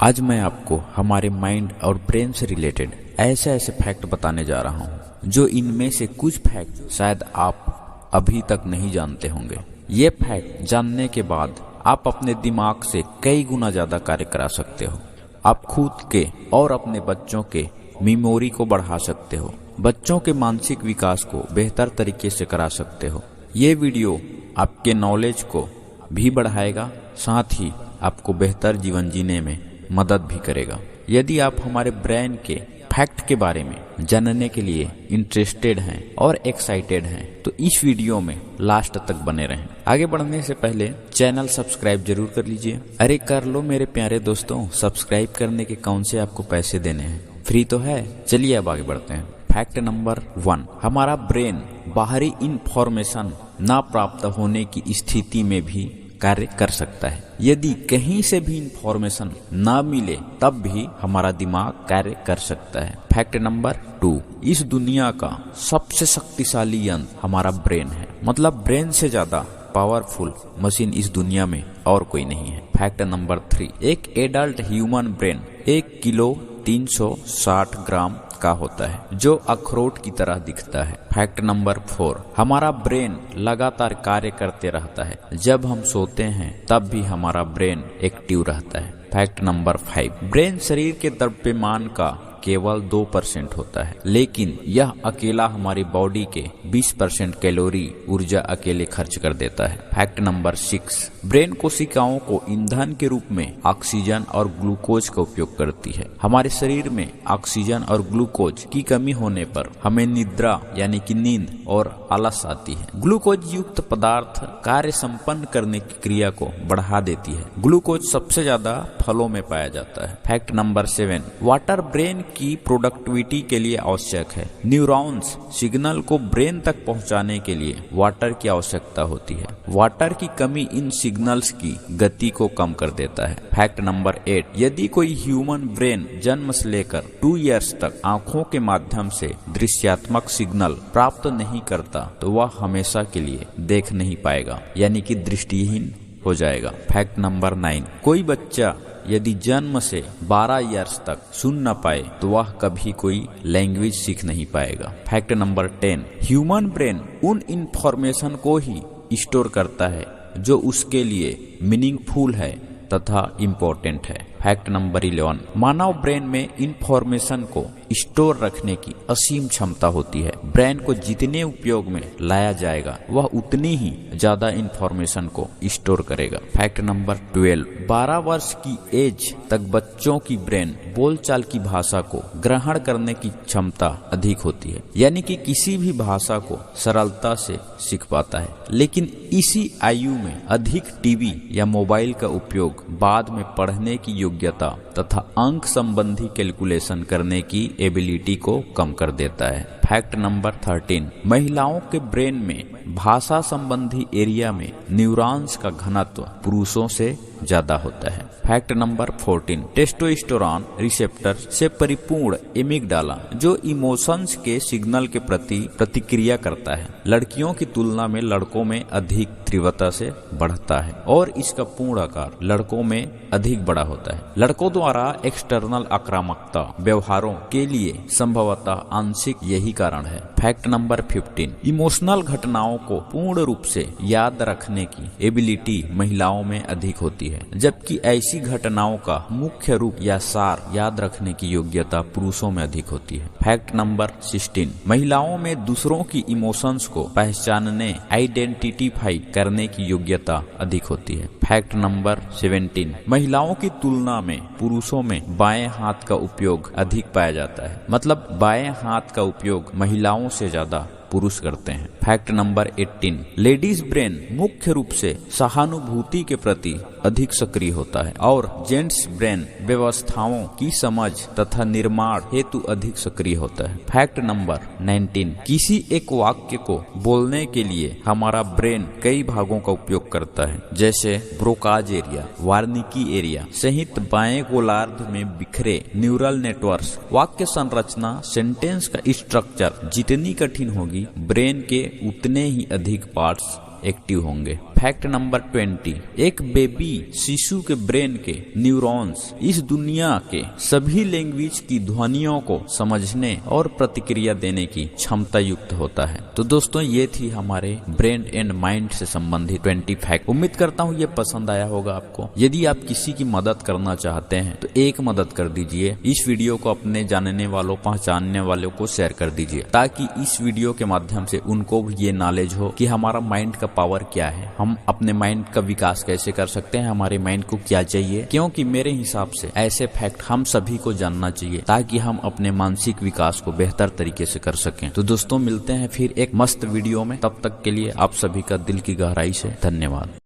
आज मैं आपको हमारे माइंड और ब्रेन से रिलेटेड ऐसे ऐसे फैक्ट बताने जा रहा हूँ जो इनमें से कुछ फैक्ट शायद आप अभी तक नहीं जानते होंगे। ये फैक्ट जानने के बाद आप अपने दिमाग से कई गुना ज्यादा कार्य करा सकते हो। आप खुद के और अपने बच्चों के मेमोरी को बढ़ा सकते हो, बच्चों के मानसिक विकास को बेहतर तरीके से करा सकते हो। ये वीडियो आपके नॉलेज को भी बढ़ाएगा, साथ ही आपको बेहतर जीवन जीने में मदद भी करेगा। यदि आप हमारे ब्रेन के फैक्ट के बारे में जानने के लिए इंटरेस्टेड हैं और एक्साइटेड हैं तो इस वीडियो में लास्ट तक बने रहें। आगे बढ़ने से पहले चैनल सब्सक्राइब जरूर कर लीजिए। अरे कर लो मेरे प्यारे दोस्तों, सब्सक्राइब करने के कौन से आपको पैसे देने हैं, फ्री तो है। चलिए अब आगे बढ़ते हैं। फैक्ट नंबर 1, हमारा ब्रेन बाहरी इंफॉर्मेशन ना प्राप्त होने की स्थिति में भी कार्य कर सकता है। यदि कहीं से भी इंफॉर्मेशन ना मिले तब भी हमारा दिमाग कार्य कर सकता है। फैक्ट नंबर 2, इस दुनिया का सबसे शक्तिशाली यंत्र हमारा ब्रेन है। मतलब ब्रेन से ज्यादा पावरफुल मशीन इस दुनिया में और कोई नहीं है। फैक्ट नंबर 3, एक एडल्ट ह्यूमन ब्रेन 1 किलो 360 ग्राम का होता है, जो अखरोट की तरह दिखता है। फैक्ट नंबर 4, हमारा ब्रेन लगातार कार्य करते रहता है। जब हम सोते हैं तब भी हमारा ब्रेन एक्टिव रहता है। फैक्ट नंबर 5, ब्रेन शरीर के द्रव्यमान का केवल 2% होता है, लेकिन यह अकेला हमारी बॉडी के 20% कैलोरी ऊर्जा अकेले खर्च कर देता है। फैक्ट नंबर 6, ब्रेन कोशिकाओं को ईंधन के रूप में ऑक्सीजन और ग्लूकोज का उपयोग करती है। हमारे शरीर में ऑक्सीजन और ग्लूकोज की कमी होने पर हमें निद्रा यानी कि नींद और आलस आती है। ग्लूकोज युक्त पदार्थ कार्य संपन्न करने की क्रिया को बढ़ा देती है। ग्लूकोज सबसे ज्यादा फलों में पाया जाता है। फैक्ट नंबर 7, वाटर ब्रेन की प्रोडक्टिविटी के लिए आवश्यक है। न्यूरॉन्स सिग्नल को ब्रेन तक पहुंचाने के लिए वाटर की आवश्यकता होती है। वाटर की कमी इन सिग्नल्स की गति को कम कर देता है। फैक्ट नंबर 8, यदि कोई ह्यूमन ब्रेन जन्म से लेकर 2 इयर्स तक आंखों के माध्यम से दृश्यात्मक सिग्नल प्राप्त नहीं करता तो वह हमेशा के लिए देख नहीं पाएगा, यानी कि दृष्टिहीन हो जाएगा। फैक्ट नंबर 9, कोई बच्चा यदि जन्म से 12 इयर्स तक सुन न पाए तो वह कभी कोई लैंग्वेज सीख नहीं पाएगा। फैक्ट नंबर 10, ह्यूमन ब्रेन उन इंफॉर्मेशन को ही स्टोर करता है जो उसके लिए मीनिंगफुल है तथा इम्पोर्टेंट है। फैक्ट नंबर 11, मानव ब्रेन में इंफॉर्मेशन को स्टोर रखने की असीम क्षमता होती है। ब्रेन को जितने उपयोग में लाया जाएगा वह उतनी ही ज्यादा इंफॉर्मेशन को स्टोर करेगा। फैक्ट नंबर 12, 12 वर्ष की एज तक बच्चों की ब्रेन बोलचाल की भाषा को ग्रहण करने की क्षमता अधिक होती है, यानी कि किसी भी भाषा को सरलता से सीख पाता है। लेकिन इसी आयु में अधिक टीवी या मोबाइल का उपयोग बाद में पढ़ने की योग्यता तथा अंक संबंधी कैलकुलेशन करने की एबिलिटी को कम कर देता है। फैक्ट नंबर 13, महिलाओं के ब्रेन में भाषा संबंधी एरिया में न्यूरॉन्स का घनत्व पुरुषों से ज्यादा होता है। फैक्ट नंबर 14, टेस्टोस्टेरोन रिसेप्टर से परिपूर्ण एमिगडाला जो इमोशंस के सिग्नल के प्रति प्रतिक्रिया करता है, लड़कियों की तुलना में लड़कों में अधिक तीव्रता से बढ़ता है और इसका पूर्ण आकार लड़कों में अधिक बड़ा होता है। लड़कों द्वारा एक्सटर्नल आक्रामकता व्यवहारों के लिए संभवतः आंशिक यही कारण है। फैक्ट नंबर 15, इमोशनल घटनाओं को पूर्ण रूप से याद रखने की एबिलिटी महिलाओं में अधिक होती है, जबकि ऐसी घटनाओं का मुख्य रूप या सार याद रखने की योग्यता पुरुषों में अधिक होती है। फैक्ट नंबर 16, महिलाओं में दूसरों की इमोशंस को पहचानने आइडेंटिफाई करने की योग्यता अधिक होती है। फैक्ट नंबर 17, महिलाओं की तुलना में पुरुषों में बाएं हाथ का उपयोग अधिक पाया जाता है। मतलब बाएं हाथ का उपयोग महिलाओं से ज्यादा पुरुष करते हैं। फैक्ट नंबर 18, लेडीज ब्रेन मुख्य रूप से सहानुभूति के प्रति अधिक सक्रिय होता है और जेंट्स ब्रेन व्यवस्थाओं की समझ तथा निर्माण हेतु अधिक सक्रिय होता है। फैक्ट नंबर 19, किसी एक वाक्य को बोलने के लिए हमारा ब्रेन कई भागों का उपयोग करता है, जैसे ब्रोकाज एरिया, वार्निकी एरिया सहित बाएं गोलार्ध में बिखरे न्यूरल नेटवर्क्स। वाक्य संरचना, सेंटेंस का स्ट्रक्चर जितनी कठिन होगी ब्रेन के उतने ही अधिक पार्ट्स एक्टिव होंगे। फैक्ट नंबर 20, एक बेबी शिशु के ब्रेन के न्यूरॉन्स इस दुनिया के सभी लैंग्वेज की ध्वनियों को समझने और प्रतिक्रिया देने की क्षमता युक्त होता है। तो दोस्तों ये थी हमारे ब्रेन एंड माइंड से संबंधित 20 फैक्ट। उम्मीद करता हूँ ये पसंद आया होगा आपको। यदि आप किसी की मदद करना चाहते हैं तो एक मदद कर दीजिए, इस वीडियो को अपने जानने वालों पहचानने वालों को शेयर कर दीजिए, ताकि इस वीडियो के माध्यम से उनको ये नॉलेज हो कि हमारा माइंड का पावर क्या है, हम अपने माइंड का विकास कैसे कर सकते हैं, हमारे माइंड को क्या चाहिए। क्योंकि मेरे हिसाब से ऐसे फैक्ट हम सभी को जानना चाहिए ताकि हम अपने मानसिक विकास को बेहतर तरीके से कर सकें। तो दोस्तों मिलते हैं फिर एक मस्त वीडियो में, तब तक के लिए आप सभी का दिल की गहराई से धन्यवाद।